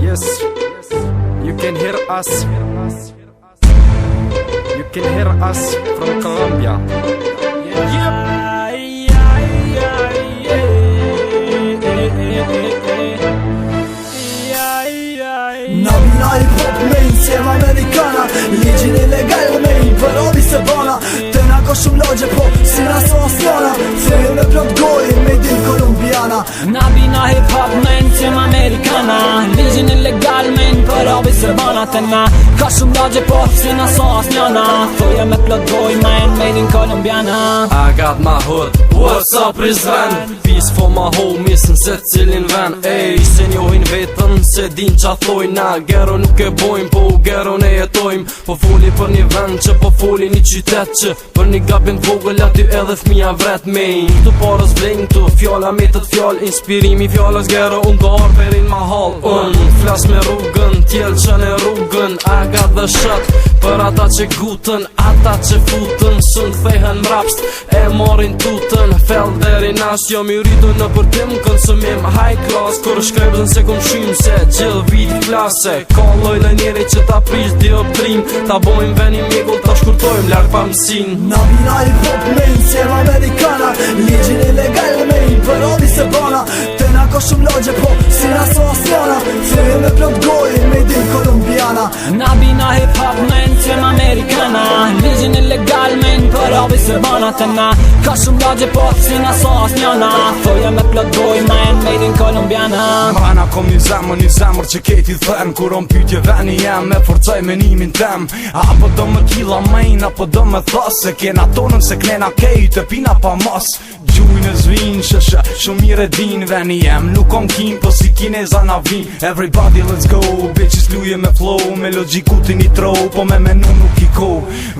Yes, you can hear us. You can hear us from Colombia. Nabina hip-hop mainstream amerikana, ligjin ilegal me i përodi se bana. Tena ko shumë logje po si naso asjana, freje me plot gojë made in kolumbiana. Nabina hip-hop mainstream amerikana, ligjin ilegal me i përodi se bana. Tena ko shumë logje po si naso asjana, freje me plot gojë made in kolumbiana. I got my hood, what's up Rizvan? Peace for my homies në se cilin ven. Ej, se njohin vetën, se din qa thojna. Gero nuk e bojmë, po gero ne jetojmë. Po foli për një vend që po foli një qytet që për një gabin vogël aty edhe fmija vret me. Tu parës vlenjë, tu fjalla me tët fjall, inspirimi fjallës gero unë do arperin ma hall. Unë flas me rrugën, tjel që në rrugën. I got the shot për ata që gutën, ata që futën, sën thehen mrapsht, e morin tutën. Fell deri nash, jo mi rritu në përtim, konsumim high class. Kur shkrepzën se kom shym se gjith vit klase. Kalloj në njeri që ta prish dioptrim, ta bojmë venim mikull, ta shkurtojmë larg pa mësin. Nabina hip-hop mainstream amerikana, ligjin ilegal me i përodi se bana. Tena ko shumë logje po si naso asjana, freje me plot gojë made in kolumbiana. Nabina hip-hop mainstream amerikana, ligjin ilegal me i përodi se bana. Tena ko shumë logje po si naso asjana, freje me plot gojë made in kolumbiana. Mana kom një zemër që keti thën, kur on pytje veni jem me forcoj menimin tem. Apo do me kila main, apo do me thos, se kena tonën se knena kej të pina pa mos. Gjujnë e zvin, shëshë, shumë mire din veni jem. Nuk kom kim, po si kineza na vin. Everybody let's go, bitches luje me flow, me logiku ti një tro, po me menu nuk i ko.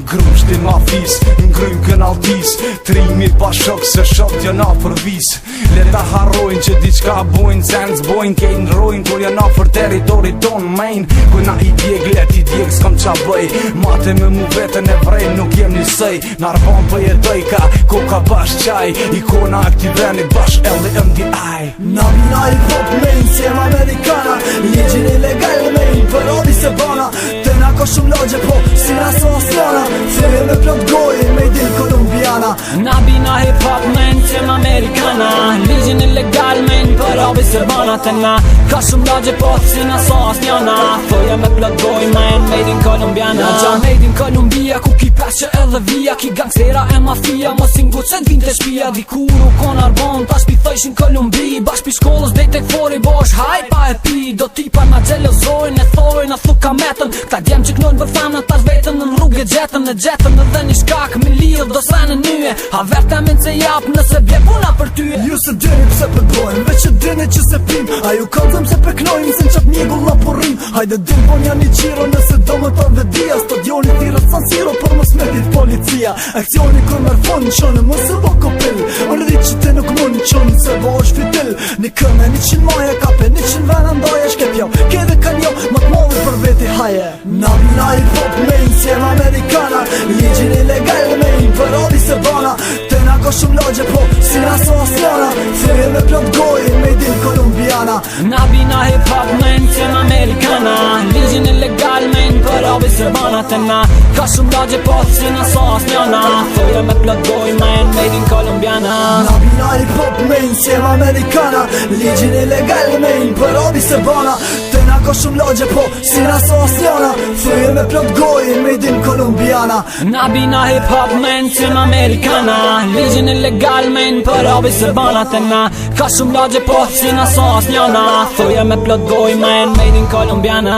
Grushti ma fis, ngrymë kën altis, trimi pa shok se shok t'jona për vis. Leta harrojnë që diçka bojnë, zens bojnë, kejnë rojnë, kur jona për teritori ton main. Kujna i djeg, let i djeg, s'kom qa bëj. Mate me mu vetën e vrejnë, nuk jem një sej. Narbon për jetoj ka, koka bash qaj, ikona aktiveni bash LMDI. Nabina hip-hop mainstream amerikana, ligjin ilegal me i përodi se bana. Tena ko shumë logje po si naso asjana, freje me plot gojë made in kolumbiana. Nabina hip-hop mainstream amerikana, ligjin ilegal me i përodi se bana. Tena ko shumë logje po si naso asjana, freje me plot gojë made in kolumbiana. Ja qa made in Kolumbia, ku ki peshe edhe vija, ki gangstera e mafia, mos ingu që t'vinte shpia. Dikur u kon arbon, ta shpithojshin Kolumbi, bash pi shkollës dej tek fori, bosh hajpa e pi. Do tipa na gjelozojnë, e thojnë, a thuka metën. Këta djem që knojnë për famën, tash vetën në rrugë e gjetën edhe një shkak me lidh, do srenë nyje. Ha verte min se jap nëse bje puna për tyje. Ju se dini pse përbojmë, veç e dini që se pim. A ju kalzëm se preknojmë, se në qap njegull na porrim. Hajde dim po nja një qiro nëse do më të vedia. Stadioni tirët San Siro për mos metit policia. Akcioni kur merë fond qonë, mos e bo kopil. Unë rrit që te nuk mund qonë, se bo është fitil. Një këme 100 maje, kape 100 vena ndaje. Shkep jau, kede kan jau, më t'modhi për veti haje. Nabina hip-hop mainstream amerikana, ligjin ilegal me i përodi se bana. Tena ko shumë logje po si naso asjana, freje me plot gojë made in kolumbiana. Nabina hip-hop mainstream amerikana, ligjin ilegal me i përodi se bana. Tena ko shumë logje po si naso asjana, freje me plot gojë made in kolumbiana. Nabina hip-hop mainstream amerikana, ligjin ilegal me i përodi se bana. Tena ko shumë logje po si naso asjana, freje me plot gojë made in kolumbiana. Nabina hip-hop mainstream amerikana, ligjin ilegal me i përodi se bana. Tena ko shumë logje po si naso asjana, freje me plot gojë made in kolumbiana.